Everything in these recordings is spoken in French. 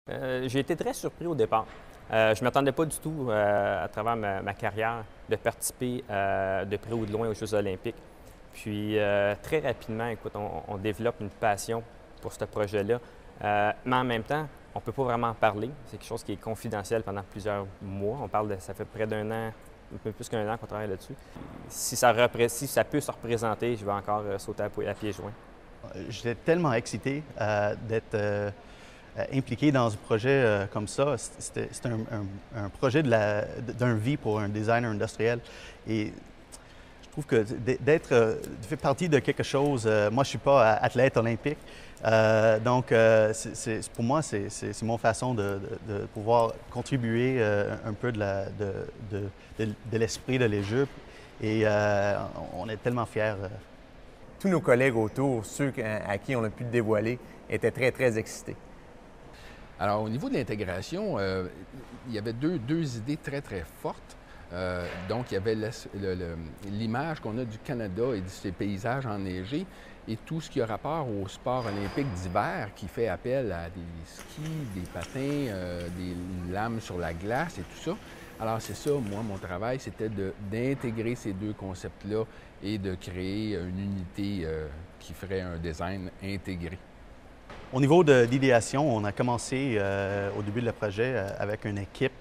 J'ai été très surpris au départ. Je ne m'attendais pas du tout, à travers ma carrière, de participer de près ou de loin aux Jeux olympiques. Puis très rapidement, écoute, on développe une passion pour ce projet-là. Mais en même temps, on ne peut pas vraiment en parler. C'est quelque chose qui est confidentiel pendant plusieurs mois. Ça fait près d'un an, un peu plus qu'un an qu'on travaille là-dessus. Si ça peut se représenter, je vais encore sauter à pieds joints. J'étais tellement excité d'être impliqué dans un projet comme ça. C'est un projet d'un vie pour un designer industriel. Et je trouve que de faire partie de quelque chose, moi je ne suis pas athlète olympique, donc pour moi c'est mon façon de pouvoir contribuer un peu de l'esprit de les Jeux. Et on est tellement fiers. Tous nos collègues autour, ceux à qui on a pu le dévoiler, étaient très, très excités. Alors, au niveau de l'intégration, il y avait deux idées très, très fortes. Donc, il y avait l'image qu'on a du Canada et de ses paysages enneigés et tout ce qui a rapport au sport olympique d'hiver qui fait appel à des skis, des patins, des lames sur la glace et tout ça. Alors, c'est ça, moi, mon travail, c'était d'intégrer ces deux concepts-là et de créer une unité qui ferait un design intégré. Au niveau de l'idéation, on a commencé au début de le projet avec une équipe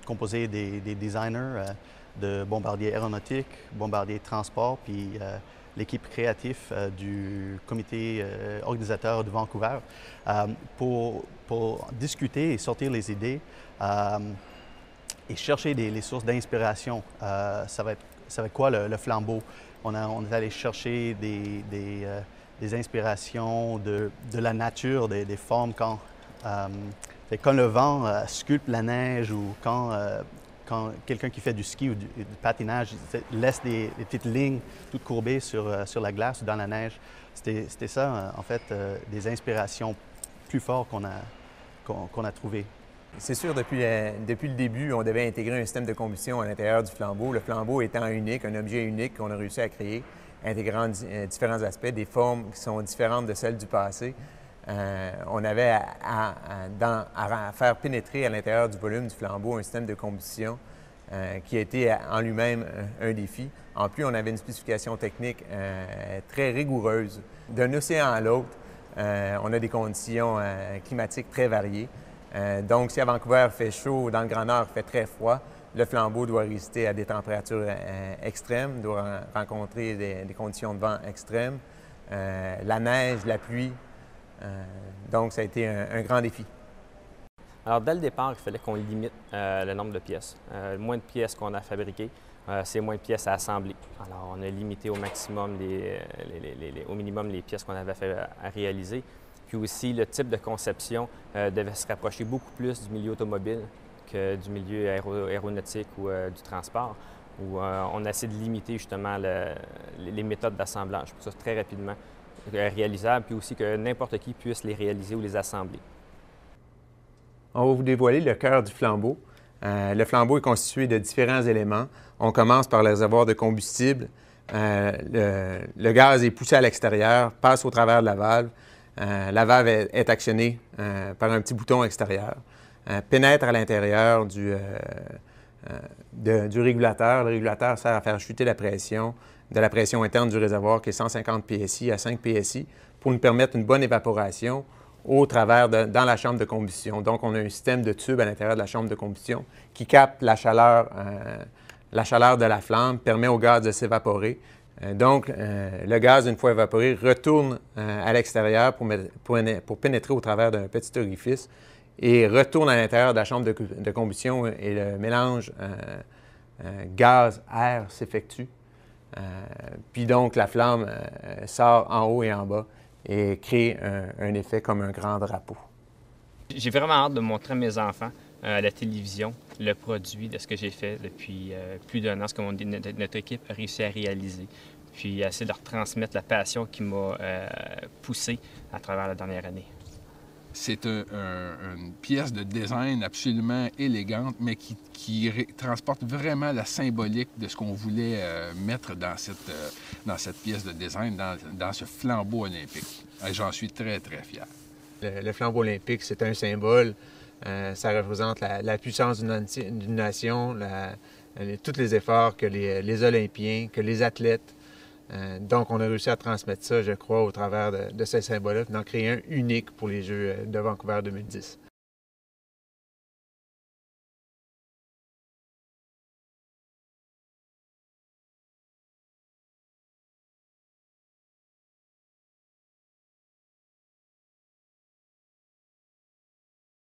composée des designers de bombardiers aéronautiques, bombardiers transport, puis l'équipe créative du comité organisateur de Vancouver pour discuter et sortir les idées et chercher les sources d'inspiration. Ça va être quoi le flambeau? On est allé chercher des inspirations de la nature, des formes quand le vent sculpte la neige ou quand quelqu'un qui fait du ski ou du patinage laisse des petites lignes toutes courbées sur la glace ou dans la neige. C'était ça, en fait, des inspirations plus fortes qu'on a trouvées. C'est sûr, depuis le début, on devait intégrer un système de combustion à l'intérieur du flambeau. Le flambeau étant unique, un objet unique qu'on a réussi à créer, intégrant différents aspects, des formes qui sont différentes de celles du passé. On avait à faire pénétrer à l'intérieur du volume du flambeau un système de combustion qui a été en lui-même un défi. En plus, on avait une spécification technique très rigoureuse. D'un océan à l'autre, on a des conditions climatiques très variées. Donc, si à Vancouver il fait chaud, dans le Grand Nord il fait très froid, le flambeau doit résister à des températures extrêmes, doit rencontrer des conditions de vent extrêmes, la neige, la pluie. Donc, ça a été un grand défi. Alors, dès le départ, il fallait qu'on limite le nombre de pièces. Moins de pièces qu'on a fabriquées, c'est moins de pièces à assembler. Alors, on a limité au maximum, au minimum les pièces qu'on avait fait à réaliser. Puis aussi, le type de conception devait se rapprocher beaucoup plus du milieu automobile que du milieu aéronautique ou du transport, où on a essayé de limiter justement les méthodes d'assemblage pour que ça soit très rapidement réalisable, puis aussi que n'importe qui puisse les réaliser ou les assembler. On va vous dévoiler le cœur du flambeau. Le flambeau est constitué de différents éléments. On commence par le réservoir de combustible. Le gaz est poussé à l'extérieur, passe au travers de la valve. La valve est actionnée par un petit bouton extérieur, pénètre à l'intérieur du régulateur. Le régulateur sert à faire chuter la pression de la pression interne du réservoir qui est 150 PSI à 5 PSI pour nous permettre une bonne évaporation dans la chambre de combustion. Donc, on a un système de tubes à l'intérieur de la chambre de combustion qui capte la chaleur de la flamme, permet au gaz de s'évaporer. Donc, le gaz, une fois évaporé, retourne à l'extérieur pour pénétrer au travers d'un petit orifice et retourne à l'intérieur de la chambre de combustion et le mélange gaz-air s'effectue. Puis donc, la flamme sort en haut et en bas et crée un effet comme un grand drapeau. J'ai vraiment hâte de montrer à mes enfants à la télévision le produit de ce que j'ai fait depuis plus d'un an, ce que notre équipe a réussi à réaliser, puis essayer de leur transmettre la passion qui m'a poussé à travers la dernière année. C'est une pièce de design absolument élégante, mais qui transporte vraiment la symbolique de ce qu'on voulait mettre dans cette pièce de design, dans ce flambeau olympique. J'en suis très, très fier. Le flambeau olympique, c'est un symbole. Ça représente la puissance d'une nation, tous les efforts que les Olympiens, que les athlètes. Donc, on a réussi à transmettre ça, je crois, au travers de ces symboles-là, d'en créer un unique pour les Jeux de Vancouver 2010.